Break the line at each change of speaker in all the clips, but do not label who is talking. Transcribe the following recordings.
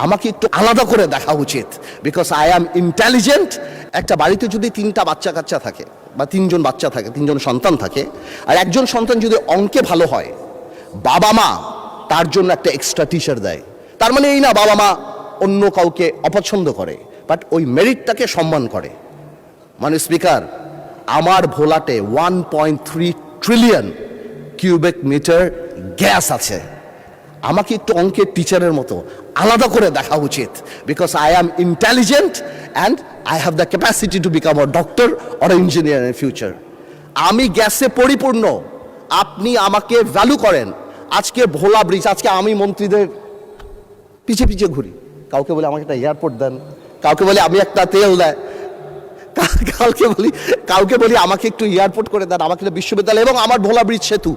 আমাকে একটু আলাদা করে দেখা উচিত, বিকজ আই অ্যাম ইন্টেলিজেন্ট। একটা বাড়িতে যদি 3টা বাচ্চা কাচ্চা থাকে বা 3জন বাচ্চা থাকে, 3জন সন্তান থাকে, আর একজন সন্তান যদি অঙ্কে ভালো হয়, বাবা মা তার জন্য একটা এক্সট্রা টিচার দেয়। তার মানে এই না বাবা মা অন্য কাউকে অপছন্দ করে, বাট ওই মেরিটটাকে সম্মান করে। মানে স্পিকার, আমার ভোলাটে 1.3 ট্রিলিয়ন কিউবিক মিটার গ্যাস আছে। আমাকে একটু অঙ্কের টিচারের মতো আলাদা করে দেখা উচিত, because I am intelligent and I have the capacity to become a doctor or engineer in future. আমি গ্যাসে পরিপূর্ণ, আপনি আমাকে ভ্যালু করেন। আজকে ভোলা ব্রিজ, আজকে আমি মন্ত্রীদের পিছে পিছে ঘুরি, কাউকে বলে আমাকে একটা এয়ারপোর্ট দেন, কাউকে বলে আমি একটা তেল দেয়, কাউকে বলি আমাকে একটু এয়ারপোর্ট করে দেন, আমাকে একটা বিশ্ববিদ্যালয় এবং আমার ভোলা ব্রিজ সেতু।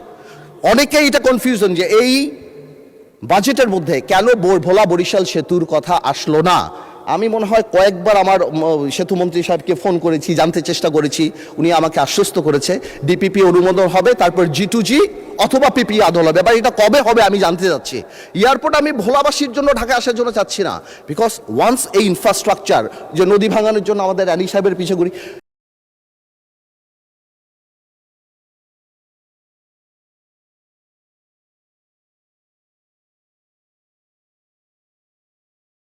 অনেকেই এটা কনফিউশন যে এই বাজেটের মধ্যে কেন ভোলা বরিশাল সেতুর কথা আসলো না। আমি মনে হয় কয়েকবার আমার সেতুমন্ত্রী সাহেবকে ফোন করেছি, জানতে চেষ্টা করেছি, উনি আমাকে আশ্বস্ত করেছে ডিপিপি অনুমোদন হবে, তারপর G2G অথবা পিপি আদল হবে। এবার এটা কবে হবে আমি জানতে চাচ্ছি। এয়ারপোর্ট আমি ভোলাবাসীর জন্য ঢাকা আসার জন্য চাচ্ছি না, বিকজ ওয়ান্স এই ইনফ্রাস্ট্রাকচার, যে নদী ভাঙানোর জন্য আমাদের আলী সাহেবের পিছে ঘুরি,